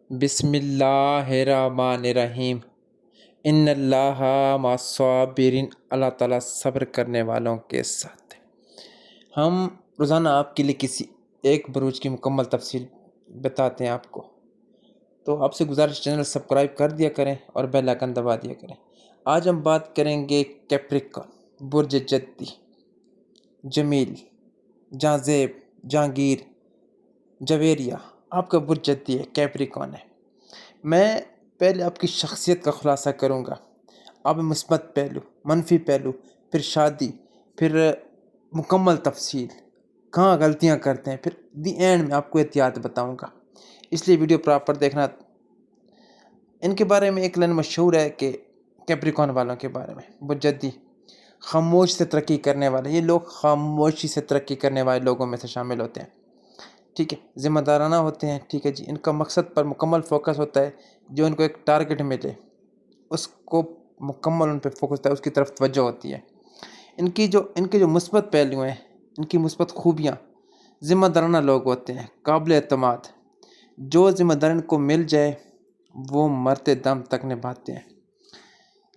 بسم اللہ الرحمن الرحیم۔ ان اللہ مع الصابرین، اللہ تعالیٰ صبر کرنے والوں کے ساتھ ہے۔ ہم روزانہ آپ کے لیے کسی ایک بروج کی مکمل تفصیل بتاتے ہیں آپ کو، تو آپ سے گزارش چینل سبسکرائب کر دیا کریں اور بیل آئکن دبا دیا کریں۔ آج ہم بات کریں گے کیپریکون، برج جدی، جمیل، جاذب، جہانگیر، جویریہ۔ آپ کا برج جدی ہے، کیپریکون ہے۔ میں پہلے آپ کی شخصیت کا خلاصہ کروں گا، آپ مثبت پہلو، منفی پہلو، پھر شادی، پھر مکمل تفصیل، کہاں غلطیاں کرتے ہیں، پھر دی اینڈ میں آپ کو احتیاط بتاؤں گا، اس لیے ویڈیو پراپر دیکھنا۔ ان کے بارے میں ایک لائن مشہور ہے کہ کیپریکون والوں کے بارے میں، برج جدی خاموش سے ترقی کرنے والے، یہ لوگ خاموشی سے ترقی کرنے والے لوگوں میں سے شامل ہوتے ہیں، ٹھیک ہے، ذمہ دارانہ ہوتے ہیں، ٹھیک ہے جی، ان کا مقصد پر مکمل فوکس ہوتا ہے، جو ان کو ایک ٹارگٹ ملے اس کو مکمل ان پہ فوکس ہوتا ہے، اس کی طرف توجہ ہوتی ہے۔ ان کے جو مثبت پہلو ہیں، ان کی مثبت خوبیاں، ذمہ دارانہ لوگ ہوتے ہیں، قابل اعتماد، جو ذمہ دار ان کو مل جائے وہ مرتے دم تک نبھاتے ہیں۔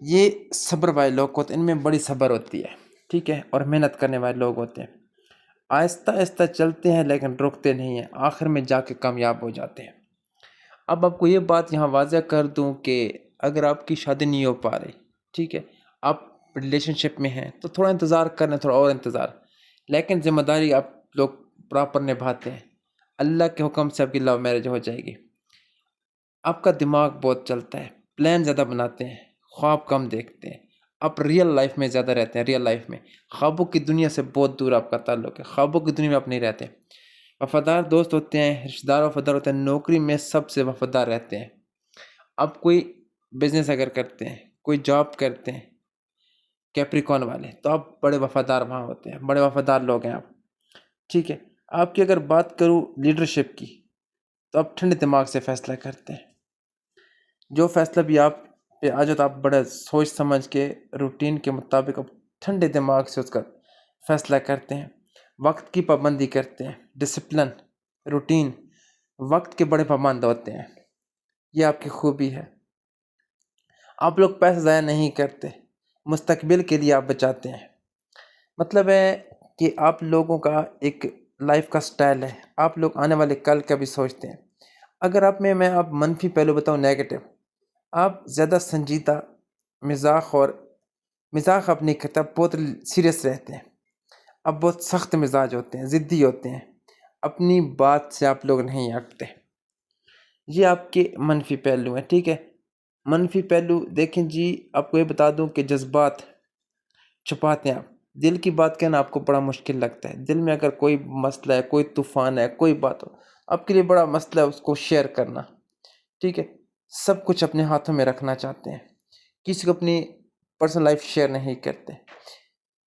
یہ صبر والے لوگ ہوتے ہیں، ان میں بڑی صبر ہوتی ہے، ٹھیک ہے، اور محنت کرنے والے لوگ ہوتے ہیں، آہستہ آہستہ چلتے ہیں لیکن رکتے نہیں ہیں، آخر میں جا کے کامیاب ہو جاتے ہیں۔ اب آپ کو یہ بات یہاں واضح کر دوں کہ اگر آپ کی شادی نہیں ہو پا رہی، ٹھیک ہے، آپ ریلیشن شپ میں ہیں تو تھوڑا انتظار کرنا، تھوڑا اور انتظار، لیکن ذمہ داری آپ لوگ پراپر نبھاتے ہیں، اللہ کے حکم سے آپ کی لو میرج ہو جائے گی۔ آپ کا دماغ بہت چلتا ہے، پلان زیادہ بناتے ہیں، خواب کم دیکھتے ہیں، آپ ریئل لائف میں زیادہ رہتے ہیں، ریئل لائف میں خوابوں کی دنیا سے بہت دور آپ کا تعلق ہے، خوابوں کی دنیا میں آپ نہیں رہتے۔ وفادار دوست ہوتے ہیں، رشتہ دار وفادار ہوتے ہیں، نوکری میں سب سے وفادار رہتے ہیں۔ آپ کوئی بزنس اگر کرتے ہیں، کوئی جاب کرتے ہیں کیپریکون والے، تو آپ بڑے وفادار وہاں ہوتے ہیں، بڑے وفادار لوگ ہیں آپ، ٹھیک ہے۔ آپ کی اگر بات کروں لیڈرشپ کی، تو آپ ٹھنڈے دماغ سے فیصلہ کرتے ہیں، جو فیصلہ بھی آپ پہ آ جائے تو آپ بڑا سوچ سمجھ کے روٹین کے مطابق آپ ٹھنڈے دماغ سے اس کا فیصلہ کرتے ہیں، وقت کی پابندی کرتے ہیں، ڈسپلن، روٹین، وقت کے بڑے پابند ہوتے ہیں، یہ آپ کی خوبی ہے۔ آپ لوگ پیسہ ضائع نہیں کرتے، مستقبل کے لیے آپ بچاتے ہیں، مطلب ہے کہ آپ لوگوں کا ایک لائف کا سٹائل ہے، آپ لوگ آنے والے کل کا بھی سوچتے ہیں۔ اگر میں آپ منفی پہلو بتاؤں، نیگیٹو، آپ زیادہ سنجیدہ مزاح اپنی کرتے، آپ بہت سیریس رہتے ہیں، آپ بہت سخت مزاج ہوتے ہیں، ضدی ہوتے ہیں، اپنی بات سے آپ لوگ نہیں ہٹتے، یہ آپ کے منفی پہلو ہیں، ٹھیک ہے۔ منفی پہلو دیکھیں جی، آپ کو یہ بتا دوں کہ جذبات چھپاتے ہیں آپ، دل کی بات کہنا آپ کو بڑا مشکل لگتا ہے، دل میں اگر کوئی مسئلہ ہے، کوئی طوفان ہے، کوئی بات ہو، آپ کے لیے بڑا مسئلہ ہے اس کو شیئر کرنا، ٹھیک ہے۔ سب کچھ اپنے ہاتھوں میں رکھنا چاہتے ہیں، کسی کو اپنی پرسنل لائف شیئر نہیں کرتے۔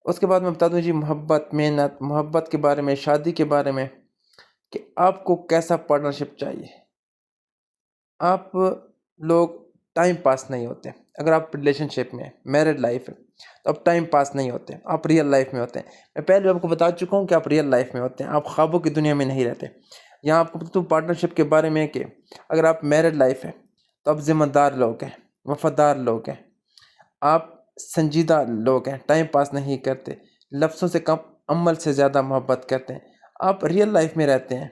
اس کے بعد میں بتا دوں جی، محبت، محنت، محبت کے بارے میں، شادی کے بارے میں، کہ آپ کو کیسا پارٹنرشپ چاہیے۔ آپ لوگ ٹائم پاس نہیں ہوتے، اگر آپ ریلیشن شپ میں، میرڈ لائف ہے، تو آپ ٹائم پاس نہیں ہوتے، آپ ریئل لائف میں ہوتے ہیں۔ میں پہلے آپ کو بتا چکا ہوں کہ آپ ریئل لائف میں ہوتے ہیں، آپ خوابوں کی دنیا میں نہیں رہتے۔ یہاں آپ کو بتا دوں پارٹنرشپ کے بارے میں کہ اگر آپ میرڈ لائف ہے تو آپ ذمہ دار لوگ ہیں، وفادار لوگ ہیں، آپ سنجیدہ لوگ ہیں، ٹائم پاس نہیں کرتے، لفظوں سے کم عمل سے زیادہ محبت کرتے ہیں، آپ ریئل لائف میں رہتے ہیں،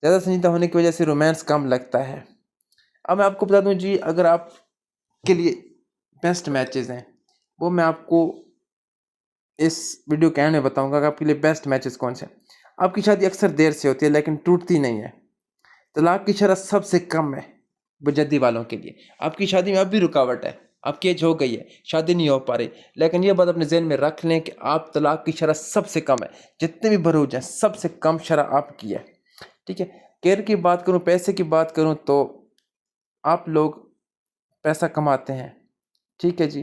زیادہ سنجیدہ ہونے کی وجہ سے رومانس کم لگتا ہے۔ اب میں آپ کو بتا دوں جی، اگر آپ کے لیے بیسٹ میچز ہیں، وہ میں آپ کو اس ویڈیو کے اینڈ میں بتاؤں گا کہ آپ کے لیے بیسٹ میچز کون سے ہیں۔ آپ کی شادی اکثر دیر سے ہوتی ہے لیکن ٹوٹتی نہیں ہے، طلاق کی شرح سب سے کم ہے بجدی والوں کے لیے۔ آپ کی شادی میں اب بھی رکاوٹ ہے، آپ کی ایج ہو گئی ہے، شادی نہیں ہو پا رہی، لیکن یہ بات اپنے ذہن میں رکھ لیں کہ آپ طلاق کی شرح سب سے کم ہے، جتنے بھی بروج ہیں سب سے کم شرح آپ کی ہے، ٹھیک ہے۔ کیئر کی بات کروں، پیسے کی بات کروں، تو آپ لوگ پیسہ کماتے ہیں، ٹھیک ہے جی،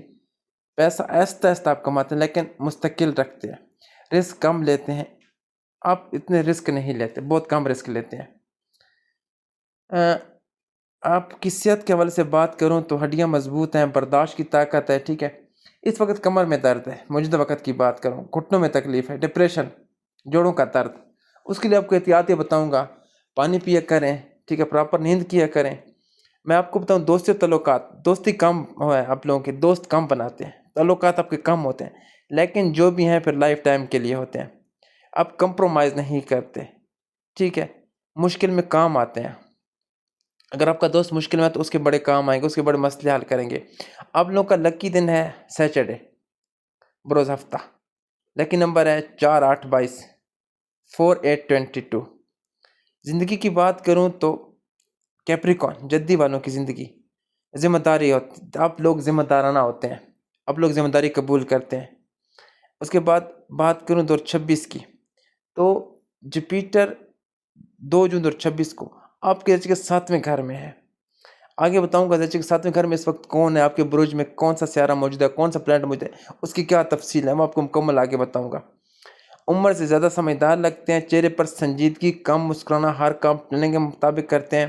پیسہ آہستہ آہستہ آپ کماتے ہیں لیکن مستقل رکھتے ہیں، رسک کم لیتے ہیں، آپ اتنے رسک نہیں لیتے، بہت کم رسک لیتے ہیں۔ آپ کی صحت کے حوالے سے بات کروں تو ہڈیاں مضبوط ہیں، برداشت کی طاقت ہے، ٹھیک ہے۔ اس وقت کمر میں درد ہے، موجودہ وقت کی بات کروں، گھٹنوں میں تکلیف ہے، ڈپریشن، جوڑوں کا درد، اس کے لیے آپ کو احتیاط یہ بتاؤں گا، پانی پیا کریں، ٹھیک ہے، پراپر نیند کیا کریں، میں آپ کو بتاؤں دوستی و تعلقات، دوستی کم ہے آپ لوگوں کے، دوست کم بناتے ہیں، تعلقات آپ کے کم ہوتے ہیں، لیکن جو بھی ہیں پھر لائف ٹائم کے لیے ہوتے ہیں. آپ کمپرومائز نہیں کرتے، ٹھیک ہے، مشکل میں کام آتے ہیں. اگر آپ کا دوست مشکل میں ہے تو اس کے بڑے کام آئیں گے، اس کے بڑے مسئلے حل کریں گے. آپ لوگوں کا لکی دن ہے سیٹرڈے، بروز ہفتہ. لکی نمبر ہے 4822، 4822. زندگی کی بات کروں تو کیپریکون جدی والوں کی زندگی ذمہ داری ہوتی، آپ لوگ ذمہ دارانہ ہوتے ہیں، آپ لوگ ذمہ داری قبول کرتے ہیں. اس کے بعد بات کروں 2026 کی تو جپیٹر 2 جون 2026 کو آپ کے رچ کے 7ویں گھر میں ہے. آگے بتاؤں گا رچ کے 7ویں گھر میں اس وقت کون ہے، آپ کے برج میں کون سا سیارہ موجود ہے، کون سا پلانٹ موجود ہے، اس کی کیا تفصیل ہے، میں آپ کو مکمل آگے بتاؤں گا. عمر سے زیادہ سمجھدار لگتے ہیں، چہرے پر سنجیدگی، کم مسکرانا، ہر کام پلاننگ کے مطابق کرتے ہیں،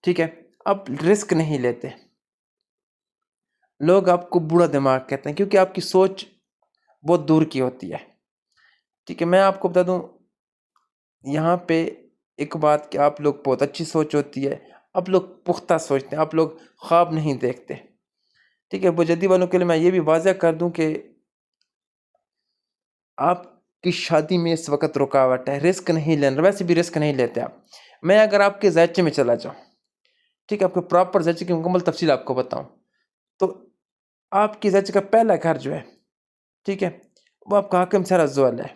ٹھیک ہے. آپ رسک نہیں لیتے، لوگ آپ کو بوڑھا دماغ کہتے ہیں کیونکہ آپ کی سوچ بہت دور کی ہوتی ہے، ٹھیک ہے. میں آپ کو بتا دوں یہاں پہ ایک بات کہ آپ لوگ بہت اچھی سوچ ہوتی ہے، آپ لوگ پختہ سوچتے ہیں، آپ لوگ خواب نہیں دیکھتے، ٹھیک ہے. بجدی والوں کے لیے میں یہ بھی واضح کر دوں کہ آپ کی شادی میں اس وقت رکاوٹ ہے، رسک نہیں لینا، ویسے بھی رسک نہیں لیتے آپ. میں اگر آپ کے زائچے میں چلا جاؤں، ٹھیک ہے، آپ کے پراپر زائچے کی مکمل تفصیل آپ کو بتاؤں تو آپ کی زائچے کا پہلا گھر جو ہے، ٹھیک ہے، وہ آپ کا حاکم سیارہ زحل ہے،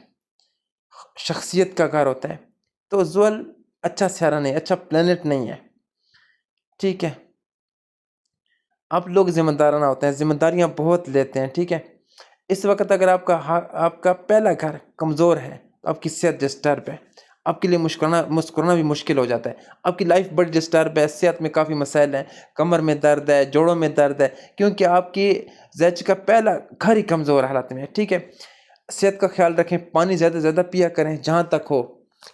شخصیت کا گھر ہوتا ہے. تو زحل اچھا سیارہ نہیں، اچھا پلانٹ نہیں ہے، ٹھیک ہے. آپ لوگ ذمہ دارانہ ہوتے ہیں، ذمہ داریاں بہت لیتے ہیں، ٹھیک ہے. اس وقت اگر آپ کا پہلا گھر کمزور ہے تو آپ کی صحت ڈسٹرب ہے، آپ کے لیے مسکرانا بھی مشکل ہو جاتا ہے، آپ کی لائف بڑی ڈسٹرب ہے، صحت میں کافی مسائل ہیں، کمر میں درد ہے، جوڑوں میں درد ہے، کیونکہ آپ کی زچ کا پہلا گھر ہی کمزور حالت میں ہے، ٹھیک ہے. صحت کا خیال رکھیں، پانی زیادہ زیادہ پیا کریں جہاں تک ہو،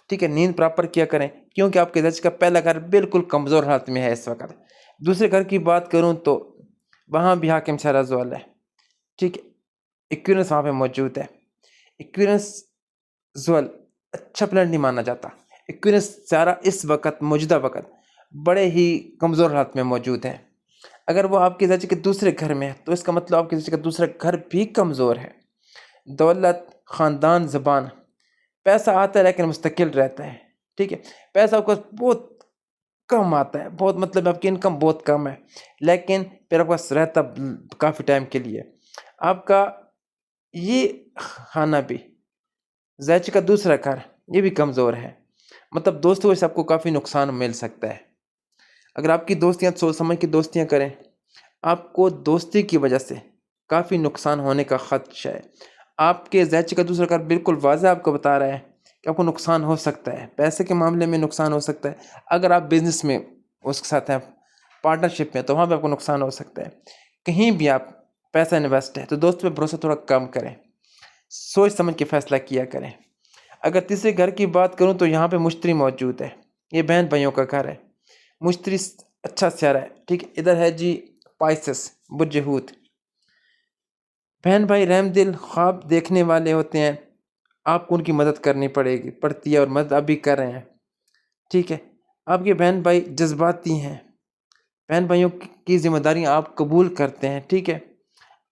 ٹھیک ہے. نیند پراپر کیا کریں کیونکہ آپ کے زچ کا پہلا گھر بالکل کمزور حالت میں ہے اس وقت. دوسرے گھر کی بات کروں تو وہاں بھی حاکم سیارہ زحل ہے، ٹھیک ہے. ایکوینس وہاں پہ موجود ہے. ایکوینس زحل اچھا پلانٹ نہیں مانا جاتا. ایکوینس سیارہ اس وقت موجودہ وقت بڑے ہی کمزور حالت میں موجود ہے. اگر وہ آپ کے زچ کے دوسرے گھر میں ہے تو اس کا مطلب آپ کے زچ کا دوسرا گھر بھی کمزور ہے. دولت، خاندان، زبان، پیسہ آتا ہے لیکن مستقل رہتا ہے، ٹھیک ہے. پیسہ آپ کو بہت کم آتا ہے، بہت مطلب آپ کی انکم بہت کم ہے، لیکن پھر آپ پاس رہتا کافی ٹائم کے لیے. آپ کا یہ خانہ بھی زائچ کا دوسرا گھر یہ بھی کمزور ہے، مطلب دوستوں سے آپ کو کافی نقصان مل سکتا ہے. اگر آپ کی دوستیاں سوچ سمجھ کی دوستیاں کریں، آپ کو دوستی کی وجہ سے کافی نقصان ہونے کا خدشہ ہے. آپ کے زائچ کا دوسرا گھر بالکل واضح آپ کو بتا رہا ہے کہ آپ کو نقصان ہو سکتا ہے، پیسے کے معاملے میں نقصان ہو سکتا ہے. اگر آپ بزنس میں اس کے ساتھ ہیں، پارٹنرشپ میں، تو وہاں پہ آپ کو نقصان ہو سکتا ہے. کہیں بھی آپ پیسہ انویسٹ ہے تو دوست پہ بھروسہ تھوڑا کم کریں، سوچ سمجھ کے فیصلہ کیا کریں. اگر تیسرے گھر کی بات کروں تو یہاں پہ مشتری موجود ہے، یہ بہن بھائیوں کا گھر ہے. مشتری اچھا سیارہ ہے، ٹھیک ہے. ادھر ہے جی پائسس، برج حوت. بہن بھائی رحم دل، خواب دیکھنے والے ہوتے ہیں، آپ کو ان کی مدد کرنی پڑتی ہے اور مدد ابھی کر رہے ہیں، ٹھیک ہے. آپ کے بہن بھائی جذباتی ہیں، بہن بھائیوں کی ذمہ داریاں آپ قبول کرتے ہیں، ٹھیک ہے.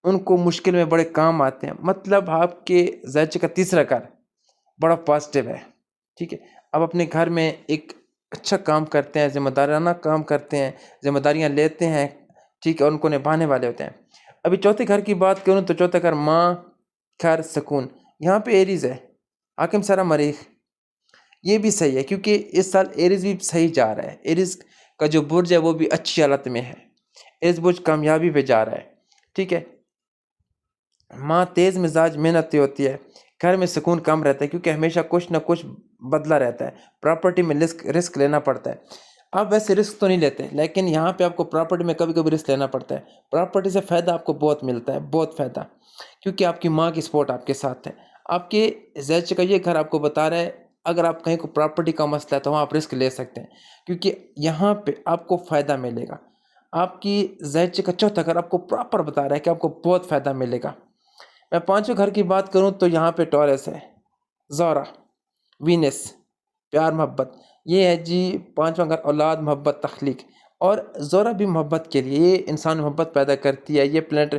ان کو مشکل میں بڑے کام آتے ہیں، مطلب آپ کے زائچے کا تیسرا گھر بڑا پازیٹیو ہے، ٹھیک ہے. آپ اپنے گھر میں ایک اچھا کام کرتے ہیں، ذمہ دارانہ کام کرتے ہیں، ذمہ داریاں لیتے ہیں، ٹھیک ہے، ان کو نبھانے والے ہوتے ہیں. ابھی چوتھے گھر کی بات کروں تو چوتھا گھر ماں، گھر، سکون. یہاں پہ ایریز ہے، حاکم سیارہ مریخ. یہ بھی صحیح ہے کیونکہ اس سال ایریز بھی صحیح جا رہا ہے، ایریز کا جو برج ہے وہ بھی اچھی حالت میں ہے، ایریز برج کامیابی پہ جا رہا ہے، ٹھیک ہے. ماں تیز مزاج محنتی ہوتی ہے، گھر میں سکون کم رہتا ہے کیونکہ ہمیشہ کچھ نہ کچھ بدلہ رہتا ہے، پراپرٹی میں رسک لینا پڑتا ہے. آپ ویسے رسک تو نہیں لیتے لیکن یہاں پہ آپ کو پراپرٹی میں کبھی کبھی رسک لینا پڑتا ہے. پراپرٹی سے فائدہ آپ کو بہت ملتا ہے، بہت فائدہ، کیونکہ آپ کی ماں کی سپورٹ آپ کے ساتھ ہے. آپ کے زائچے کا یہ گھر آپ کو بتا رہا ہے اگر آپ کہیں کو پراپرٹی کا مسئلہ ہے تو وہاں آپ رسک لے سکتے ہیں کیونکہ یہاں پہ آپ کو فائدہ ملے گا. آپ کی زائچے کا چوتھا گھر آپ کو پراپر بتا رہا ہے کہ آپ کو بہت فائدہ ملے گا. میں پانچویں گھر کی بات کروں تو یہاں پہ ٹورس ہے، زہرہ، وینس، پیار محبت. یہ ہے جی پانچواں گھر، اولاد، محبت، تخلیق. اور زورا بھی محبت کے لیے، یہ انسان محبت پیدا کرتی ہے، یہ پلانٹ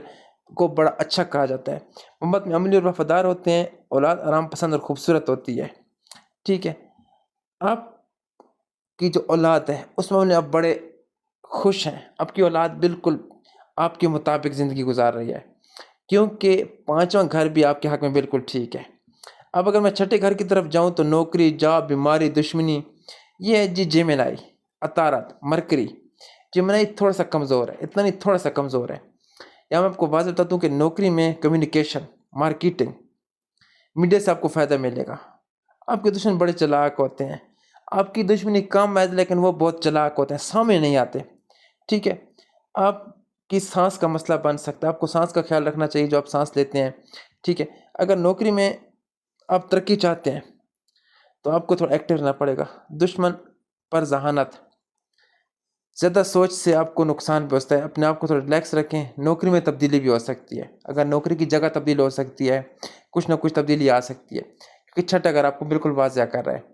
کو بڑا اچھا کہا جاتا ہے۔ محبت میں عملی اور وفادار ہوتے ہیں، اولاد آرام پسند اور خوبصورت ہوتی ہے، ٹھیک ہے۔ آپ کی جو اولاد ہے اس معاملے آپ بڑے خوش ہیں، آپ کی اولاد بالکل آپ کے مطابق زندگی گزار رہی ہے، کیونکہ پانچواں گھر بھی آپ کے حق میں بالکل ٹھیک ہے۔ اب اگر میں چھٹے گھر کی طرف جاؤں تو نوکری، جاب، بیماری، دشمنی، یہ ہے جی جیمنائی، عطارد، مرکری۔ جیمنائی تھوڑا سا کمزور ہے، اتنا نہیں، تھوڑا سا کمزور ہے۔ یہاں میں آپ کو واضح بتاتا ہوں کہ نوکری میں کمیونیکیشن، مارکیٹنگ، میڈیا سے آپ کو فائدہ ملے گا۔ آپ کے دشمن بڑے چلاک ہوتے ہیں، آپ کی دشمنی کم ہے لیکن وہ بہت چلاک ہوتے ہیں، سامنے نہیں آتے، ٹھیک ہے۔ آپ کی سانس کا مسئلہ بن سکتا ہے، آپ کو سانس کا خیال رکھنا چاہیے جو آپ سانس لیتے ہیں، ٹھیک ہے۔ اگر نوکری میں آپ ترقی چاہتے ہیں تو آپ کو تھوڑا ایکٹیو رہنا پڑے گا۔ دشمن پر ذہانت، زیادہ سوچ سے آپ کو نقصان پہنچتا ہے، اپنے آپ کو تھوڑا ریلیکس رکھیں۔ نوکری میں تبدیلی بھی ہو سکتی ہے، اگر نوکری کی جگہ تبدیل ہو سکتی ہے، کچھ نہ کچھ تبدیلی آ سکتی ہے، کیونکہ چھٹا اگر آپ کو بالکل واضح کر رہا ہے۔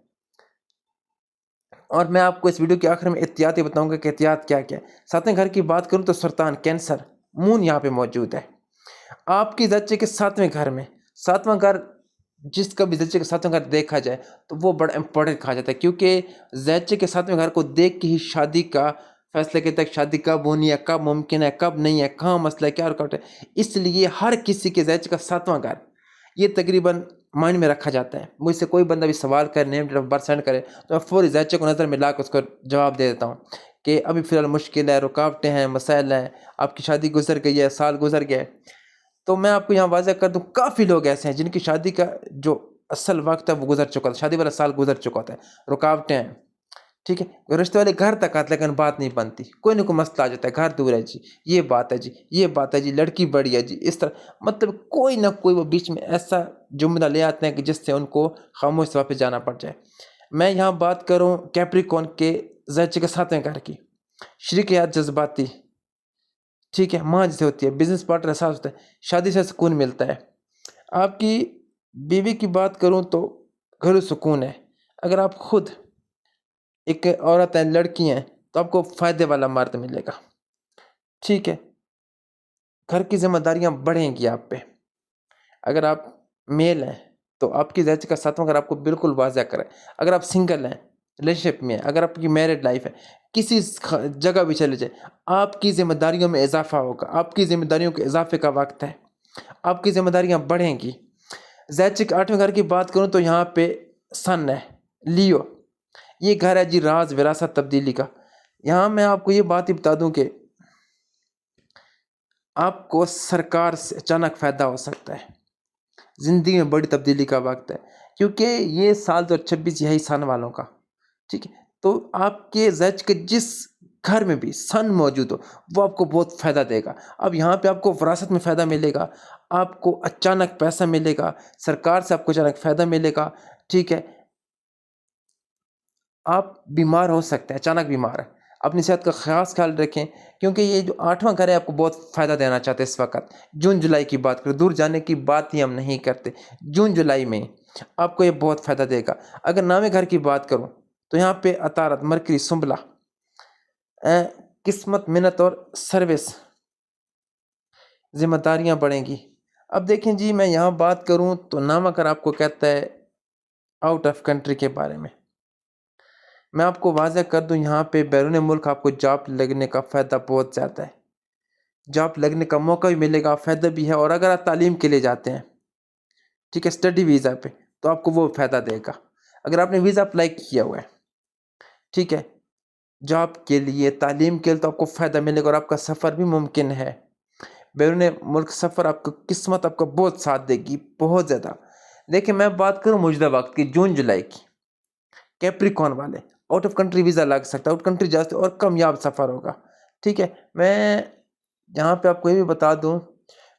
اور میں آپ کو اس ویڈیو کے آخر میں احتیاط بتاؤں گا کہ احتیاط کیا کیا ہے۔ ساتویں گھر کی بات کروں تو سرطان، کینسر، مون یہاں پہ موجود ہے آپ کی زچے کے ساتویں گھر میں۔ ساتواں گھر جس کا بھی زچے کے ساتویں گھر دیکھا جائے تو وہ بڑا امپورٹنٹ کہا جاتا ہے، کیونکہ زچے کے ساتویں گھر کو دیکھ کے ہی شادی کا فیصلہ کہتا ہے، شادی کب ہونی ہے، کب ممکن ہے، کب نہیں ہے، کہاں مسئلہ ہے، کیا رکاوٹ ہے۔ اس لیے ہر کسی کے زچے کا ساتواں گھر یہ تقریباً مائنڈ میں رکھا جاتا ہے۔ مجھ سے کوئی بندہ بھی سوال کرے، نیم ڈیٹ آف برتھ سینڈ کرے تو میں فوری زچے کو نظر میں لا کے اس کو جواب دے دیتا ہوں کہ ابھی فی الحال مشکل ہے، رکاوٹیں ہیں، مسائل ہیں، آپ کی شادی گزر گئی ہے، سال گزر گیا ہے۔ تو میں آپ کو یہاں واضح کر دوں، کافی لوگ ایسے ہیں جن کی شادی کا جو اصل وقت ہے وہ گزر چکا تھا، شادی والا سال گزر چکا ہوتا ہے، رکاوٹیں ہیں، ٹھیک ہے۔ رشتے والے گھر تک آتے لیکن بات نہیں بنتی، کوئی نہ کوئی مسئلہ آ جاتا ہے، گھر دور ہے جی، یہ بات ہے جی، یہ بات ہے جی، لڑکی بڑی ہے جی، اس طرح مطلب کوئی نہ کوئی وہ بیچ میں ایسا جملہ لے آتے ہیں کہ جس سے ان کو خاموش سے واپس جانا پڑ جائے۔ میں یہاں بات کروں کیپریکون کے زچے کے ساتویں گھر کی، شریکیات جذباتی، ٹھیک ہے، ماں جیسے ہوتی ہے، بزنس پارٹنر احساس ہوتا ہے، شادی سے سکون ملتا ہے۔ آپ کی بیوی کی بات کروں تو گھریلو سکون ہے، اگر آپ خود ایک عورت ہیں، لڑکی ہیں تو آپ کو فائدے والا مرد ملے گا، ٹھیک ہے۔ گھر کی ذمہ داریاں بڑھیں گی آپ پہ۔ اگر آپ میل ہیں تو آپ کی زچے کا ساتواں گھر آپ کو بالکل واضح کرے۔ اگر آپ سنگل ہیں، ریلیشن شپ میں ہیں، اگر آپ کی میرڈ لائف ہے، کسی جگہ بھی چلے جائیں، آپ کی ذمہ داریوں میں اضافہ ہوگا، آپ کی ذمہ داریوں کے اضافے کا وقت ہے، آپ کی ذمہ داریاں بڑھیں گی۔ زچے کے آٹھویں گھر کی بات کروں تو یہاں پہ سن ہے، لیو، یہ گھر ہے جی راز، وراثت، تبدیلی کا۔ یہاں میں آپ کو یہ بات ہی بتا دوں کہ آپ کو سرکار سے اچانک فائدہ ہو سکتا ہے، زندگی میں بڑی تبدیلی کا وقت ہے، کیونکہ یہ سال 2026 یہی سن والوں کا، ٹھیک ہے۔ تو آپ کے زچ کے جس گھر میں بھی سن موجود ہو وہ آپ کو بہت فائدہ دے گا۔ اب یہاں پہ آپ کو وراثت میں فائدہ ملے گا، آپ کو اچانک پیسہ ملے گا، سرکار سے آپ کو اچانک فائدہ ملے گا، ٹھیک ہے۔ آپ بیمار ہو سکتے ہیں، اچانک بیمار ہے، اپنی صحت کا خاص خیال رکھیں، کیونکہ یہ جو آٹھواں گھر ہے آپ کو بہت فائدہ دینا چاہتے ہیں اس وقت۔ جون جولائی کی بات کریں، دور جانے کی بات ہی ہم نہیں کرتے، جون جولائی میں آپ کو یہ بہت فائدہ دے گا۔ اگر نامے گھر کی بات کروں تو یہاں پہ عطارد، مرکری، سنبلہ، قسمت، منت اور سروس، ذمہ داریاں بڑھیں گی۔ اب دیکھیں جی، میں یہاں بات کروں تو نامہ گھر آپ کو کہتا ہے آؤٹ آف کنٹری کے بارے میں۔ میں آپ کو واضح کر دوں، یہاں پہ بیرون ملک آپ کو جاب لگنے کا فائدہ بہت زیادہ ہے، جاب لگنے کا موقع بھی ملے گا، فائدہ بھی ہے۔ اور اگر آپ تعلیم کے لیے جاتے ہیں، ٹھیک ہے، اسٹڈی ویزا پہ، تو آپ کو وہ فائدہ دے گا۔ اگر آپ نے ویزا اپلائی کیا ہوا ہے، ٹھیک ہے، جاب کے لیے، تعلیم کے لیے، تو آپ کو فائدہ ملے گا اور آپ کا سفر بھی ممکن ہے۔ بیرون ملک سفر آپ کو قسمت آپ کا بہت ساتھ دے گی، بہت زیادہ۔ دیکھیں میں بات کروں موجودہ وقت کی، جون جولائی کی، کیپریکون والے آؤٹ آف کنٹری ویزا لگ سکتا ہے، آؤٹ کنٹری جاتے اور کامیاب سفر ہوگا، ٹھیک ہے۔ میں یہاں پہ آپ کو یہ بھی بتا دوں،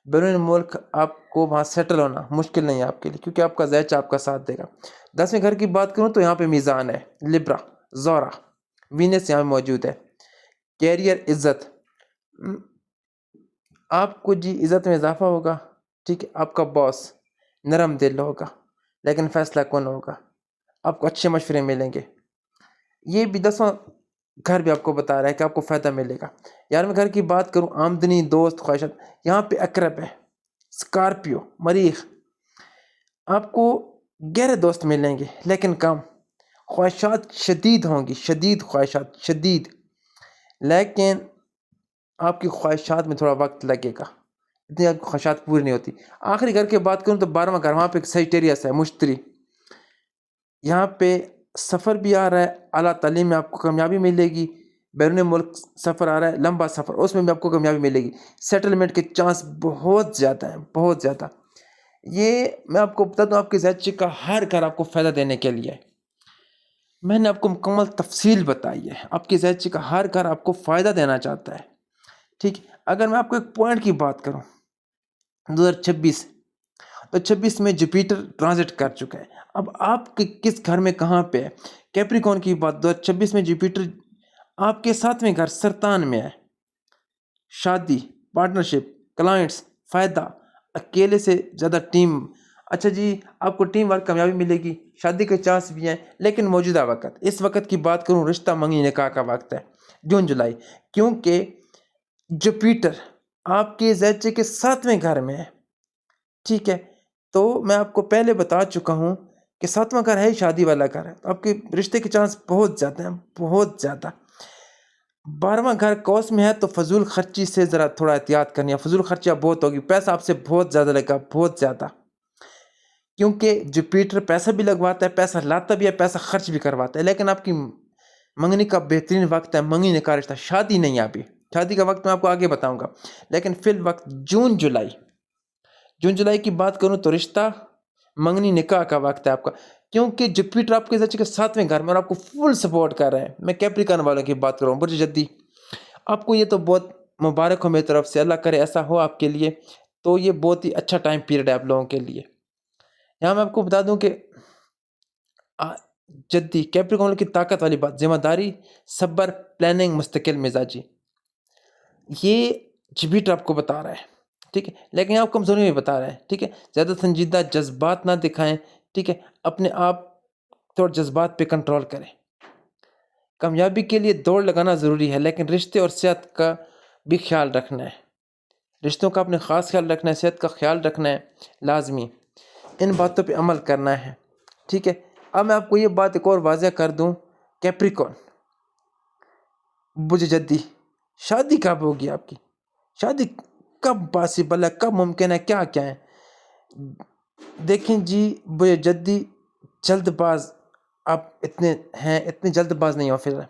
بیرون ملک آپ کو وہاں سیٹل ہونا مشکل نہیں ہے آپ کے لیے، کیونکہ آپ کا زچ آپ کا ساتھ دے گا۔ 10ویں گھر کی بات کروں تو یہاں پہ میزان ہے، لبرا، زورا، وینس یہاں موجود ہے۔ کیریئر، عزت، آپ کو جی عزت میں اضافہ ہوگا، ٹھیک ہے۔ آپ کا باس نرم دل ہوگا لیکن فیصلہ کن ہوگا، آپ کو اچھے مشورے ملیں گے۔ یہ بھی 10واں گھر بھی آپ کو بتا رہا ہے کہ آپ کو فائدہ ملے گا۔ 11ویں گھر کی بات کروں، آمدنی، دوست، خواہشات، یہاں پہ اقرب ہے، اسکارپیو، مریخ۔ آپ کو گہرے دوست ملیں گے لیکن کم، خواہشات شدید ہوں گی، شدید خواہشات، شدید، لیکن آپ کی خواہشات میں تھوڑا وقت لگے گا، اتنی آپ کی خواہشات پوری نہیں ہوتی۔ آخری گھر کی بات کروں تو 12واں گھر، وہاں پہ سیجیٹیریس ہے، مشتری۔ یہاں پہ سفر بھی آ رہا ہے، اعلیٰ تعلیم میں آپ کو کامیابی ملے گی، بیرون ملک سفر آ رہا ہے، لمبا سفر، اس میں بھی آپ کو کامیابی ملے گی، سیٹلمنٹ کے چانس بہت زیادہ ہیں، بہت زیادہ۔ یہ میں آپ کو بتا دوں، آپ کے زیچے کا ہر گھر آپ کو فائدہ دینے کے لیے ہے۔ میں نے آپ کو مکمل تفصیل بتائی ہے، آپ کے زیچے کا ہر گھر آپ کو فائدہ دینا چاہتا ہے، ٹھیک۔ اگر میں آپ کو ایک پوائنٹ کی بات کروں، 2026 تو 26 میں جوپیٹر ٹرانزٹ کر چکا ہے۔ اب آپ کے کس گھر میں کہاں پہ ہے؟ کیپریکون کی بات، 2026 میں جوپیٹر آپ کے 7ویں گھر سرطان میں ہے، شادی، پارٹنرشپ، کلائنٹس، فائدہ، اکیلے سے زیادہ ٹیم۔ اچھا جی، آپ کو ٹیم ورک کامیابی ملے گی، شادی کے چانس بھی ہیں، لیکن موجودہ وقت، اس وقت کی بات کروں، رشتہ منگنی نکاح کا وقت ہے، جون جولائی، کیونکہ جوپیٹر آپ کے زیچے کے 7ویں گھر میں ہے، ٹھیک ہے۔ تو میں آپ کو پہلے بتا چکا ہوں کہ 7واں گھر ہے شادی والا گھر ہے، آپ کے رشتے کے چانس بہت زیادہ ہیں، بہت زیادہ۔ 12واں گھر کوس میں ہے تو فضول خرچی سے ذرا تھوڑا احتیاط کرنی ہے، فضول خرچیاں بہت ہوگی، پیسہ آپ سے بہت زیادہ لگے گا، بہت زیادہ، کیونکہ جوپیٹر پیسہ بھی لگواتا ہے، پیسہ لاتا بھی ہے، پیسہ خرچ بھی کرواتا ہے، لیکن آپ کی منگنی کا بہترین وقت ہے، منگنی نکاح رشتہ، شادی نہیں، ابھی شادی کا وقت میں آپ کو آگے بتاؤں گا، لیکن فی الوقت جون جولائی کی بات کروں تو رشتہ منگنی نکاح کا وقت ہے آپ کا، کیونکہ جوپیٹر آپ کے زیچے کے 7ویں گھر میں اور آپ کو فل سپورٹ کر رہا ہے۔ میں کیپریکن والوں کی بات کر رہا ہوں، برج جدی، آپ کو یہ تو بہت مبارک ہو میری طرف سے، اللہ کرے ایسا ہو آپ کے لیے، تو یہ بہت ہی اچھا ٹائم پیریڈ ہے آپ لوگوں کے لیے۔ یہاں میں آپ کو بتا دوں کہ جدی کیپریکن کی طاقت والی بات، ذمہ داری، صبر، پلاننگ، مستقل مزاجی، یہ جوپیٹر آپ کو بتا رہا ہے، ٹھیک ہے، لیکن آپ کمزوری میں بتا رہا ہے، ٹھیک ہے، زیادہ سنجیدہ، جذبات نہ دکھائیں، ٹھیک ہے، اپنے آپ تھوڑا جذبات پہ کنٹرول کریں۔ کامیابی کے لیے دوڑ لگانا ضروری ہے، لیکن رشتے اور صحت کا بھی خیال رکھنا ہے، رشتوں کا اپنے خاص خیال رکھنا ہے، صحت کا خیال رکھنا ہے، لازمی ان باتوں پہ عمل کرنا ہے، ٹھیک ہے۔ اب میں آپ کو یہ بات ایک اور واضح کر دوں، کیپریکن، برج جدی، شادی کب ہوگی آپ کی؟ شادی کب پاسبل ہے، کب ممکن ہے، کیا کیا ہے؟ دیکھیں جی، برج جدی، جلد باز آپ اتنے جلد باز نہیں ہو، پھر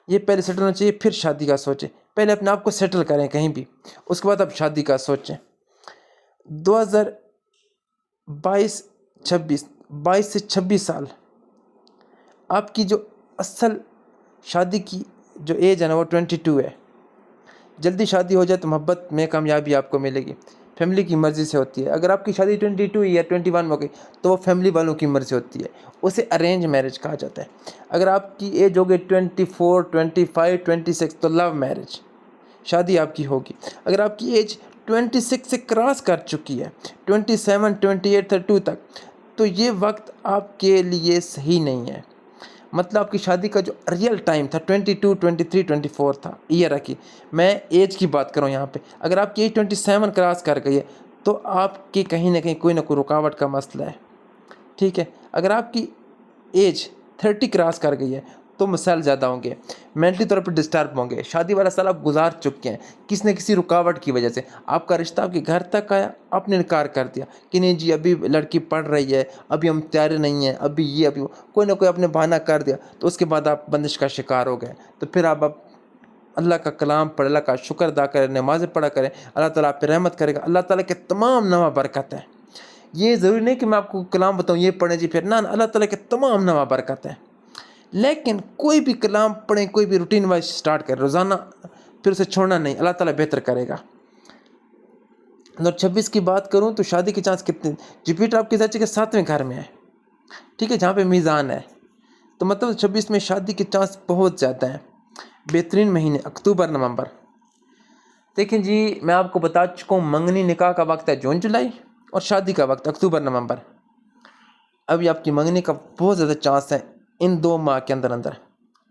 یہ پہلے سیٹل ہونا چاہیے، پھر شادی کا سوچیں، پہلے اپنے آپ کو سیٹل کریں کہیں بھی، اس کے بعد آپ شادی کا سوچیں۔ 22 سے 26 سال آپ کی جو اصل شادی کی جو ایج ہے نا، وہ 22 ہے۔ جلدی شادی ہو جائے تو محبت میں کامیابی آپ کو ملے گی، فیملی کی مرضی سے ہوتی ہے۔ اگر آپ کی شادی 22 یا 21 میں ہو گئی تو وہ فیملی والوں کی مرضی ہوتی ہے، اسے ارینج میرج کہا جاتا ہے۔ اگر آپ کی ایج ہو گئی 24، 25، 26 تو لو میرج، شادی آپ کی ہوگی۔ اگر آپ کی ایج 26 سے کراس کر چکی ہے، 27، 28، 32 تک، تو یہ وقت آپ کے لیے صحیح نہیں ہے، مطلب آپ کی شادی کا جو ریئل ٹائم تھا 22، 23، 24 تھا، ایئر کی میں ایج کی بات کروں یہاں پہ۔ اگر آپ کی ایج 27 کراس کر گئی ہے تو آپ کی کہیں نہ کہیں کوئی نہ کوئی رکاوٹ کا مسئلہ ہے، ٹھیک ہے۔ اگر آپ کی ایج 30 کراس کر گئی ہے تو مسائل زیادہ ہوں گے، مینٹلی طور پر ڈسٹرب ہوں گے، شادی والا سال آپ گزار چکے ہیں، کسی نہ کسی رکاوٹ کی وجہ سے آپ کا رشتہ آپ کے گھر تک آیا، آپ نے انکار کر دیا کہ نہیں جی ابھی لڑکی پڑھ رہی ہے، ابھی ہم تیار نہیں ہیں، ابھی یہ ابھی وہ، کوئی نہ کوئی آپ نے بہانہ کر دیا، تو اس کے بعد آپ بندش کا شکار ہو گئے۔ تو پھر آپ اللہ کا کلام پڑھ، اللہ کا شکر ادا کریں، نمازیں پڑھا کریں، اللہ تعالیٰ آپ پہ رحمت کرے گا، اللہ تعالیٰ کے تمام نواں برکت ہیں۔ یہ ضروری نہیں کہ میں آپ کو کلام بتاؤں یہ پڑھیں جی پھر، نہ، اللہ تعالیٰ کے تمام نواں برکت ہیں، لیکن کوئی بھی کلام پڑھیں، کوئی بھی روٹین وائز سٹارٹ کریں روزانہ، پھر اسے چھوڑنا نہیں، اللہ تعالیٰ بہتر کرے گا۔ 26 کی بات کروں تو شادی کے چانس کتنے؟ جوپیٹر آپ کے زیچے کے 7ویں گھر میں ہے، ٹھیک ہے، جہاں پہ میزان ہے، تو مطلب 26 میں شادی کے چانس بہت زیادہ ہیں۔ بہترین مہینے اکتوبر، نومبر۔ دیکھیں جی، میں آپ کو بتا چکا ہوں، منگنی نکاح کا وقت ہے جون جولائی، اور شادی کا وقت اکتوبر نومبر۔ ابھی آپ کی منگنی کا بہت زیادہ چانس ہے ان 2 ماہ کے اندر،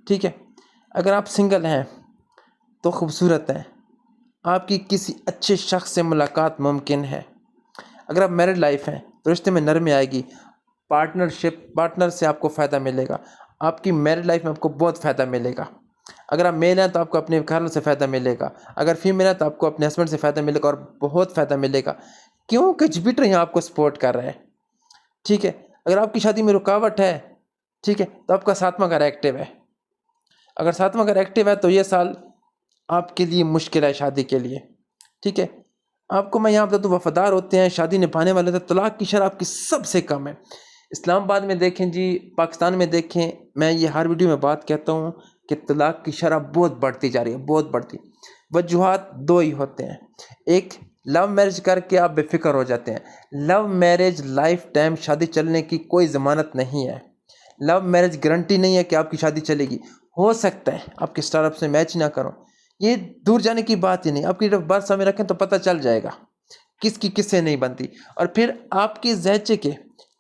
ٹھیک ہے۔ اگر آپ سنگل ہیں تو خوبصورت ہیں، آپ کی کسی اچھے شخص سے ملاقات ممکن ہے۔ اگر آپ میرڈ لائف ہیں تو رشتے میں نرمی آئے گی، پارٹنر سے آپ کو فائدہ ملے گا، آپ کی میرڈ لائف میں آپ کو بہت فائدہ ملے گا۔ اگر آپ میل ہیں تو آپ کو اپنے گھر والوں سے فائدہ ملے گا، اگر فیمیل ہے تو آپ کو اپنے ہسبینڈ سے فائدہ ملے گا، اور بہت فائدہ ملے گا، کیونکہ جوپیٹر یہاں آپ کو سپورٹ کر رہا ہے۔ ٹھیک ہے، اگر آپ کی شادی میں رکاوٹ ہے، ٹھیک ہے، تو آپ کا 7واں گھر ایکٹیو ہے۔ اگر 7واں گھر ایکٹیو ہے تو یہ سال آپ کے لیے مشکل ہے شادی کے لیے۔ ٹھیک ہے، آپ کو میں یہاں بتا دوں، وفادار ہوتے ہیں، شادی نبھانے والے ہوتے ہیں، طلاق کی شرح آپ کی سب سے کم ہے۔ اسلام آباد میں دیکھیں جی، پاکستان میں دیکھیں، میں یہ ہر ویڈیو میں بات کہتا ہوں کہ طلاق کی شرح بہت بڑھتی جا رہی ہے، بہت بڑھتی۔ وجوہات دو ہی ہوتے ہیں، ایک لو میرج کر کے آپ بے فکر ہو جاتے ہیں۔ لو میرج لائف ٹائم شادی چلنے کی کوئی ضمانت نہیں ہے۔ لو میرج گارنٹی نہیں ہے کہ آپ کی شادی چلے گی، ہو سکتا ہے آپ کے اسٹارٹ اپ سے میچ نہ کرو، یہ دور جانے کی بات ہی نہیں، آپ کی جب بات سامنے رکھیں تو پتہ چل جائے گا کس کی کس سے نہیں بنتی۔ اور پھر آپ کی زہچے کے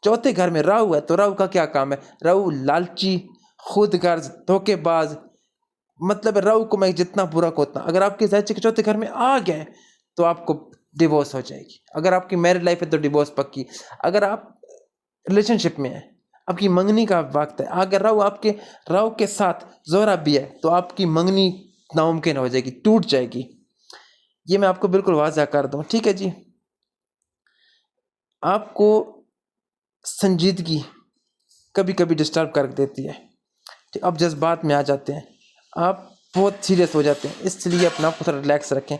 چوتھے گھر میں راہو ہے، تو راہو کا کیا کام ہے؟ راہو لالچی، خود غرض، دھوکے باز، مطلب راہو کو میں جتنا برا کو اتنا۔ اگر آپ کے زہچے کے چوتھے گھر میں آ گئے تو آپ کو ڈیورس ہو جائے گی۔ اگر آپ کی میرڈ لائف ہے تو ڈیورس پکی۔ اگر آپ ریلیشن شپ میں ہیں، آپ کی منگنی کا وقت ہے، اگر راہو کے ساتھ زہرہ بھی ہے تو آپ کی منگنی ناممکن ہو جائے گی، ٹوٹ جائے گی۔ یہ میں آپ کو بالکل واضح کر دوں، ٹھیک ہے جی۔ آپ کو سنجیدگی کبھی کبھی ڈسٹرب کر دیتی ہے، آپ جذبات میں آ جاتے ہیں، آپ بہت سیریس ہو جاتے ہیں، اس لیے اپنا آپ کو تھوڑا ریلیکس رکھیں۔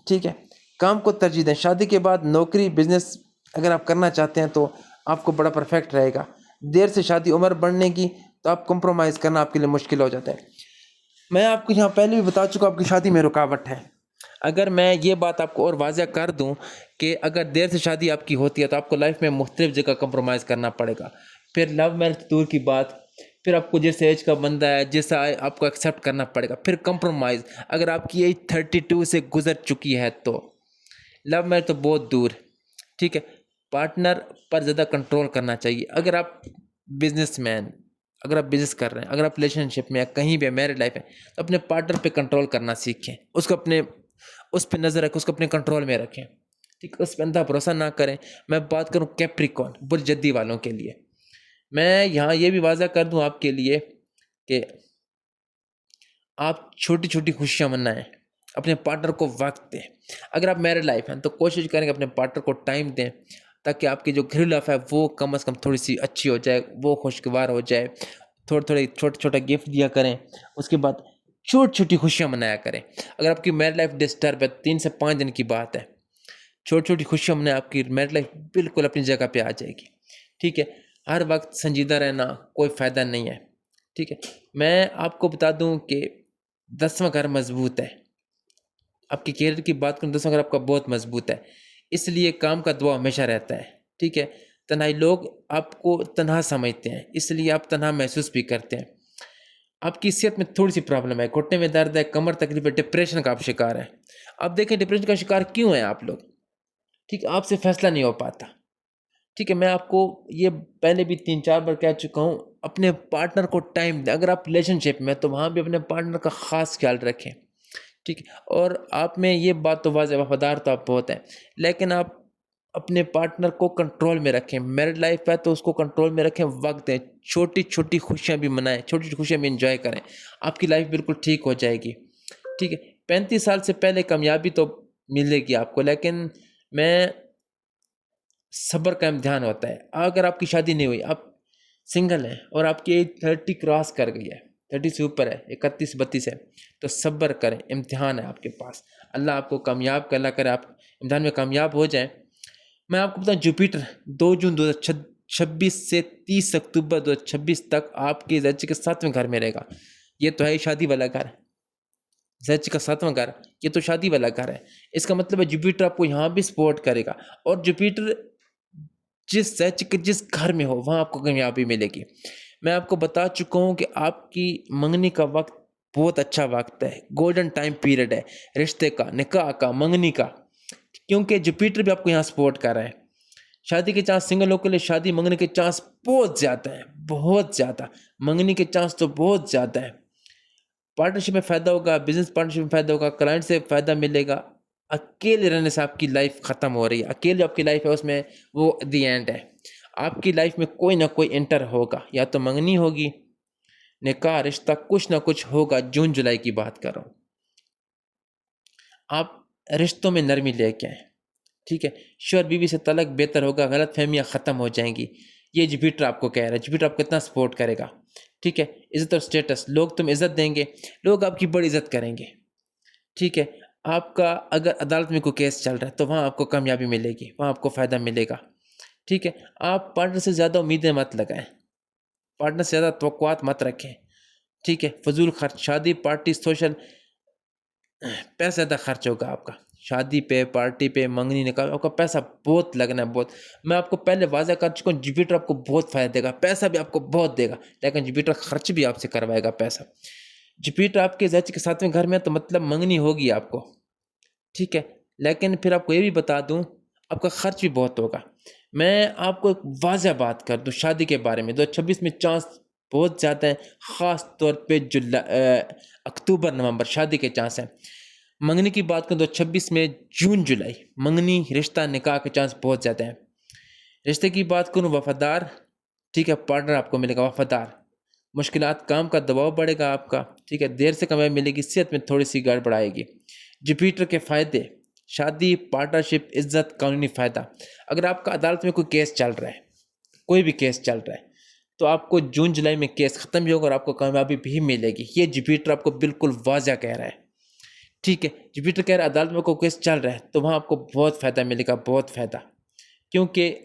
ٹھیک ہے، کام کو ترجیح دیں، شادی کے بعد نوکری بزنس اگر آپ کرنا چاہتے ہیں تو آپ کو بڑا پرفیکٹ رہے گا۔ دیر سے شادی عمر بڑھنے کی تو آپ کمپرومائز کرنا آپ کے لیے مشکل ہو جاتا ہے۔ میں آپ کو یہاں پہلے بھی بتا چکا آپ کی شادی میں رکاوٹ ہے۔ اگر میں یہ بات آپ کو اور واضح کر دوں کہ اگر دیر سے شادی آپ کی ہوتی ہے تو آپ کو لائف میں مختلف جگہ کمپرومائز کرنا پڑے گا۔ پھر لو میرج دور کی بات، پھر آپ کو جس ایج کا بندہ ہے جیسا آپ کو ایکسیپٹ کرنا پڑے گا، پھر کمپرومائز۔ اگر آپ کی ایج 32 سے گزر چکی ہے تو لو میرج تو بہت دور۔ ٹھیک ہے، پارٹنر پر زیادہ کنٹرول کرنا چاہیے۔ اگر آپ بزنس مین، اگر آپ بزنس کر رہے ہیں، اگر آپ ریلیشن شپ میں کہیں بھی میرڈ لائف ہے تو اپنے پارٹنر پہ کنٹرول کرنا سیکھیں، اس پہ نظر رکھیں، اس کو اپنے کنٹرول میں رکھیں۔ ٹھیک، اس پہ اندھا بھروسہ نہ کریں۔ میں بات کروں کیپریکون برج جدی والوں کے لیے، میں یہاں یہ بھی واضح کر دوں آپ کے لیے کہ آپ چھوٹی چھوٹی خوشیاں منائیں، اپنے پارٹنر کو وقت دیں۔ اگر آپ میرڈ لائف ہیں تو کوشش کریں کہ اپنے پارٹنر کو ٹائم دیں، تاکہ آپ کی جو گھریلو لائف ہے وہ کم از کم تھوڑی سی اچھی ہو جائے، وہ خوشگوار ہو جائے۔ تھوڑے چھوٹا گفٹ دیا کریں، اس کے بعد چھوٹی چھوٹی خوشیاں منایا کریں۔ اگر آپ کی میرڈ لائف ڈسٹرب ہے 3 سے 5 دن کی بات ہے، چھوٹی چھوٹی خوشیاں منائیں، آپ کی میرڈ لائف بالکل اپنی جگہ پہ آ جائے گی۔ ٹھیک ہے، ہر وقت سنجیدہ رہنا کوئی فائدہ نہیں ہے۔ ٹھیک ہے، میں آپ کو بتا دوں کہ 10واں گھر مضبوط ہے، آپ کی کیریئر کی بات کروں 10واں گھر آپ کا بہت مضبوط ہے، اس لیے کام کا دعا ہمیشہ رہتا ہے۔ ٹھیک ہے، تنہائی لوگ آپ کو تنہا سمجھتے ہیں، اس لیے آپ تنہا محسوس بھی کرتے ہیں۔ آپ کی صحت میں تھوڑی سی پرابلم ہے، گھٹنے میں درد ہے، کمر تکلیف ہے، ڈپریشن کا آپ شکار ہیں۔ آپ دیکھیں ڈپریشن کا شکار کیوں ہیں آپ لوگ؟ ٹھیک ہے، آپ سے فیصلہ نہیں ہو پاتا۔ ٹھیک ہے، میں آپ کو یہ پہلے بھی 3-4 بار کہہ چکا ہوں، اپنے پارٹنر کو ٹائم دیں۔ اگر آپ ریلیشن شپ میں تو وہاں بھی اپنے پارٹنر کا خاص خیال رکھیں۔ ٹھیک ہے، اور آپ میں یہ بات تو واضح، وفادار تو آپ بہت ہیں، لیکن آپ اپنے پارٹنر کو کنٹرول میں رکھیں۔ میرڈ لائف ہے تو اس کو کنٹرول میں رکھیں، وقت دیں، چھوٹی چھوٹی خوشیاں بھی منائیں، چھوٹی چھوٹی خوشیاں بھی انجوائے کریں، آپ کی لائف بالکل ٹھیک ہو جائے گی۔ ٹھیک ہے، 35 سال سے پہلے کامیابی تو ملے گی آپ کو، لیکن صبر کا امتحان ہوتا ہے۔ اگر آپ کی شادی نہیں ہوئی، آپ سنگل ہیں اور آپ کی ایج 30 کراس کر گئی ہے، 30 سے اوپر ہے، 31-32 ہے، تو صبر کریں، امتحان ہے آپ کے پاس۔ اللہ آپ کو کامیاب کر، اللہ کرے آپ امتحان میں کامیاب ہو جائیں۔ میں آپ کو بتاؤں، جوپیٹر 2 جون 2026 سے 30 اکتوبر 2026 تک آپ کے زہچے کے 7ویں گھر میں رہے گا۔ یہ تو ہے شادی والا گھر، زہچے کا 7واں گھر، یہ تو شادی والا گھر ہے۔ اس کا مطلب ہے جوپیٹر آپ کو یہاں بھی سپورٹ کرے گا، اور جوپیٹر جس زہچے کے جس گھر میں ہو وہاں آپ کو کامیابی ملے گی۔ میں آپ کو بتا چکا ہوں کہ آپ کی منگنی کا وقت بہت اچھا وقت ہے، گولڈن ٹائم پیریڈ ہے، رشتے کا، نکاح کا، منگنی کا، کیونکہ جوپیٹر بھی آپ کو یہاں سپورٹ کر رہا ہے۔ شادی کے چانس سنگل لوگوں کے لیے شادی منگنی کے چانس بہت زیادہ ہیں، بہت زیادہ، منگنی کے چانس تو بہت زیادہ ہیں۔ پارٹنرشپ میں فائدہ ہوگا، بزنس پارٹنرشپ میں فائدہ ہوگا، کلائنٹ سے فائدہ ملے گا۔ اکیلے رہنے سے آپ کی لائف ختم ہو رہی ہے، اکیلے آپ کی لائف ہے اس میں وہ دی اینڈ ہے۔ آپ کی لائف میں کوئی نہ کوئی انٹر ہوگا، یا تو منگنی ہوگی، نکاح، رشتہ، کچھ نہ کچھ ہوگا۔ جون جولائی کی بات کر رہا ہوں۔ آپ رشتوں میں نرمی لے کے آئیں، ٹھیک ہے؟ شوہر بیوی سے تعلق بہتر ہوگا، غلط فہمیاں ختم ہو جائیں گی۔ یہ جپیٹر آپ کو کہہ رہا ہے، جپیٹر آپ کو کتنا سپورٹ کرے گا، ٹھیک ہے؟ عزت اور سٹیٹس، لوگ تم عزت دیں گے، لوگ آپ کی بڑی عزت کریں گے، ٹھیک ہے؟ آپ کا اگر عدالت میں کوئی کیس چل رہا ہے تو وہاں آپ کو کامیابی ملے گی، وہاں آپ کو فائدہ ملے گا، ٹھیک ہے؟ آپ پارٹنر سے زیادہ امیدیں مت لگائیں، پارٹنر سے زیادہ توقعات مت رکھیں، ٹھیک ہے؟ فضول خرچ، شادی، پارٹی، سوشل، پیسہ زیادہ خرچ ہوگا آپ کا، شادی پہ، پارٹی پہ، منگنی، نکاح، آپ کا پیسہ بہت لگنا ہے، بہت۔ میں آپ کو پہلے واضح کر چکا ہوں، جپیٹر آپ کو بہت فائدہ دے گا، پیسہ بھی آپ کو بہت دے گا، لیکن جپیٹر خرچ بھی آپ سے کروائے گا پیسہ۔ جپیٹر آپ کے زچ کے 7ویں گھر میں تو مطلب منگنی ہوگی آپ کو، ٹھیک ہے؟ لیکن پھر آپ کو یہ بھی بتا دوں، آپ کا خرچ بھی بہت ہوگا۔ میں آپ کو ایک واضح بات کر دوں شادی کے بارے میں، 2026 میں چانس بہت زیادہ ہیں، خاص طور پہ اکتوبر نومبر شادی کے چانس ہیں۔ منگنی کی بات کروں تو 26 میں جون جولائی منگنی، رشتہ، نکاح کے چانس بہت زیادہ ہیں۔ رشتے کی بات کروں، وفادار، ٹھیک ہے؟ پارٹنر آپ کو ملے گا وفادار۔ مشکلات، کام کا دباؤ بڑھے گا آپ کا، ٹھیک ہے؟ دیر سے کمائی ملے گی، صحت میں تھوڑی سی گڑبڑ آئے گی۔ جپیٹر کے فائدے، شادی، پارٹنرشپ، عزت، قانونی فائدہ۔ اگر آپ کا عدالت میں کوئی کیس چل رہا ہے، کوئی بھی کیس چل رہا ہے، تو آپ کو جون جولائی میں کیس ختم بھی ہوگا اور آپ کو کامیابی بھی ملے گی۔ یہ جپیٹر آپ کو بالکل واضح کہہ رہا ہے، ٹھیک ہے؟ جپیٹر کہہ رہا ہے عدالت میں کوئی کیس چل رہا ہے تو وہاں آپ کو بہت فائدہ ملے گا، بہت فائدہ، کیونکہ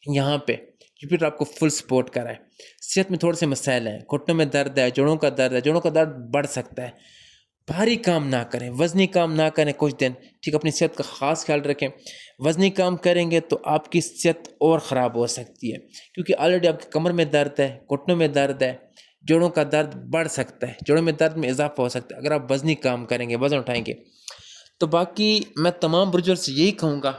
یہاں پہ جپیٹر آپ کو فل سپورٹ کر رہا ہے۔ صحت میں تھوڑے سے مسائل ہیں، گھٹنوں میں درد ہے، جوڑوں کا درد ہے، جوڑوں کا درد بڑھ سکتا ہے۔ بھاری کام نہ کریں، وزنی کام نہ کریں کچھ دن، ٹھیک؟ اپنی صحت کا خاص خیال رکھیں۔ وزنی کام کریں گے تو آپ کی صحت اور خراب ہو سکتی ہے، کیونکہ آلریڈی آپ کی کمر میں درد ہے، گھٹنوں میں درد ہے، جوڑوں کا درد بڑھ سکتا ہے، جوڑوں میں درد میں اضافہ ہو سکتا ہے اگر آپ وزنی کام کریں گے، وزن اٹھائیں گے۔ تو باقی میں تمام برجوں سے یہی کہوں گا،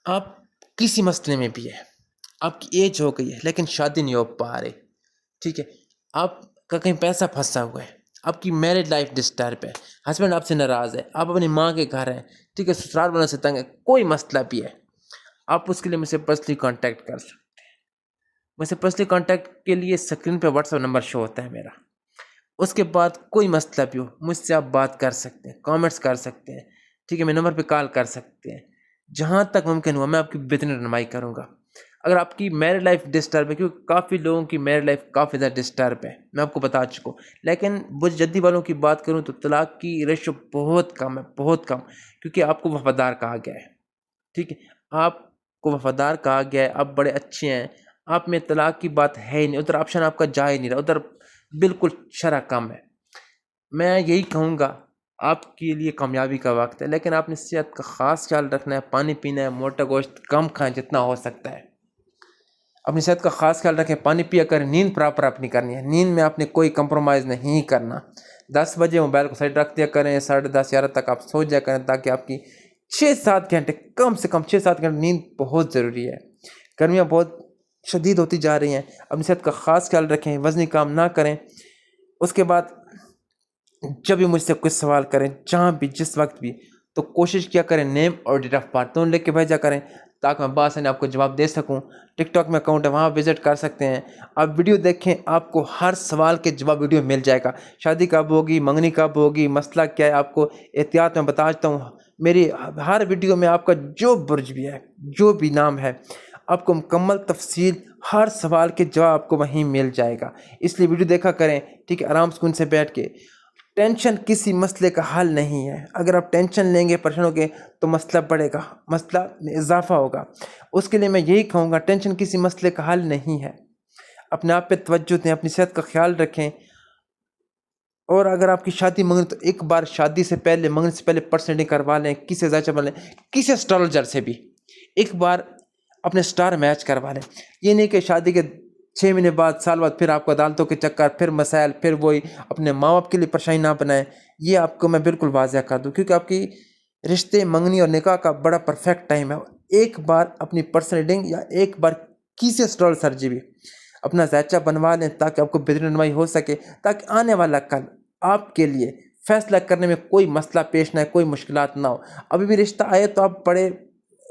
آپ کسی مسئلے میں بھی ہے، آپ کی ایج ہو گئی ہے لیکن شادی نہیں ہو پا رہی، ٹھیک ہے؟ آپ کا کہیں پیسہ پھنسا ہوا ہے، آپ کی میرج لائف ڈسٹرب ہے، ہسبینڈ آپ سے ناراض ہے، آپ اپنی ماں کے گھر ہیں، ٹھیک ہے؟ سسرال والوں سے تنگ ہے، کوئی مسئلہ بھی ہے، آپ اس کے لیے مجھ سے پرسنلی کانٹیکٹ کر سکتے ہیں۔ مجھ سے پرسنلی کانٹیکٹ کے لیے اسکرین پہ واٹس ایپ نمبر شو ہوتا ہے میرا۔ اس کے بعد کوئی مسئلہ بھی ہو مجھ سے آپ بات کر سکتے ہیں، کامنٹس کر سکتے ہیں، ٹھیک ہے؟ میرے نمبر پہ کال کر سکتے ہیں، جہاں تک ممکن ہوا میں آپ کی بہترین رہنمائی کروں گا۔ اگر آپ کی میرج لائف ڈسٹرب ہے، کیونکہ کافی لوگوں کی میرج لائف کافی زیادہ ڈسٹرب ہے، میں آپ کو بتا چکا ہوں، لیکن بج جدی والوں کی بات کروں تو طلاق کی ریشو بہت کم ہے، بہت کم، کیونکہ آپ کو وفادار کہا گیا ہے، ٹھیک ہے؟ آپ کو وفادار کہا گیا ہے، آپ بڑے اچھے ہیں، آپ میں طلاق کی بات ہے ہی نہیں، ادھر آپشن آپ کا جا ہی نہیں رہا، ادھر بالکل شرح کم ہے۔ میں یہی کہوں گا، آپ کے لیے کامیابی کا وقت ہے، لیکن آپ نے صحت کا خاص خیال رکھنا ہے، پانی پینا ہے، موٹا گوشت کم کھائیں جتنا ہو سکتا ہے، اپنی صحت کا خاص خیال رکھیں، پانی پیا کریں، نیند پراپر اپنی کرنی ہے، نیند میں آپ نے کوئی کمپرومائز نہیں کرنا۔ 10 بجے موبائل کو سائڈ رکھ دیا کریں، 10:30 11 تک آپ سو جایا کریں، تاکہ آپ کی 6-7 گھنٹے، کم سے کم 6-7 گھنٹے نیند بہت ضروری ہے۔ گرمیاں بہت شدید ہوتی جا رہی ہیں، اپنی صحت کا خاص خیال رکھیں، وزنی کام نہ کریں۔ اس کے بعد جب بھی مجھ سے کچھ سوال کریں، جہاں بھی، جس وقت بھی، تو کوشش کیا کریں نیم اور ڈیٹ آف برتھ دونوں لکھ کے بھیجا کریں، تاکہ میں بآسانی آپ کو جواب دے سکوں۔ ٹک ٹاک میں اکاؤنٹ ہے، وہاں وزٹ کر سکتے ہیں، آپ ویڈیو دیکھیں، آپ کو ہر سوال کے جواب ویڈیو مل جائے گا۔ شادی کب ہوگی، منگنی کب ہوگی، مسئلہ کیا ہے، آپ کو احتیاط میں بتا دیتا ہوں، میری ہر ویڈیو میں آپ کا جو برج بھی ہے، جو بھی نام ہے، آپ کو مکمل تفصیل، ہر سوال کے جواب آپ کو وہیں مل جائے گا۔ اس لیے ویڈیو دیکھا کریں، ٹھیک ہے؟ آرام سکون سے بیٹھ کے۔ ٹینشن کسی مسئلے کا حل نہیں ہے، اگر آپ ٹینشن لیں گے، پریشان ہوگے تو مسئلہ بڑھے گا، مسئلہ میں اضافہ ہوگا۔ اس کے لیے میں یہی کہوں گا، ٹینشن کسی مسئلے کا حل نہیں ہے، اپنے آپ پہ توجہ دیں، اپنی صحت کا خیال رکھیں۔ اور اگر آپ کی شادی منگنی تو ایک بار شادی سے پہلے، منگنی سے پہلے پرسنلی کروا لیں، کسی ذائچہ بنا لیں، کسی اسٹرالوجر سے بھی ایک بار اپنے سٹار میچ کروا لیں۔ یہ نہیں کہ شادی کے 6 مہینے بعد، سال بعد پھر آپ کو عدالتوں کے چکر، پھر مسائل، پھر وہی اپنے ماں باپ کے لیے پریشانی نہ بنائیں۔ یہ آپ کو میں بالکل واضح کر دوں، کیونکہ آپ کی رشتے، منگنی اور نکاح کا بڑا پرفیکٹ ٹائم ہے۔ ایک بار اپنی پرسنل ریڈنگ یا ایک بار کسی اسٹرال سرجری بھی اپنا ذائچہ بنوا لیں تاکہ آپ کو بہترین رہنمائی ہو سکے، تاکہ آنے والا کل آپ کے لیے فیصلہ کرنے میں کوئی مسئلہ پیش نہ آئے، کوئی مشکلات نہ ہو۔ ابھی بھی رشتہ آئے تو آپ بڑے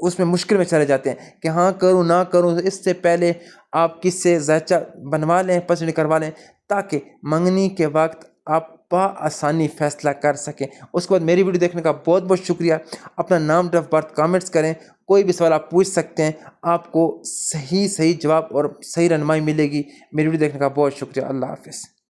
اس میں مشکل میں چلے جاتے ہیں کہ ہاں کروں نہ کروں، اس سے پہلے آپ کس سے ذائچہ بنوا لیں، پسند کروا لیں، تاکہ منگنی کے وقت آپ بآسانی فیصلہ کر سکیں۔ اس کے بعد میری ویڈیو دیکھنے کا بہت بہت شکریہ۔ اپنا نام، ڈیٹ آف برتھ کامنٹس کریں، کوئی بھی سوال آپ پوچھ سکتے ہیں، آپ کو صحیح جواب اور صحیح رہنمائی ملے گی۔ میری ویڈیو دیکھنے کا بہت شکریہ۔ اللہ حافظ۔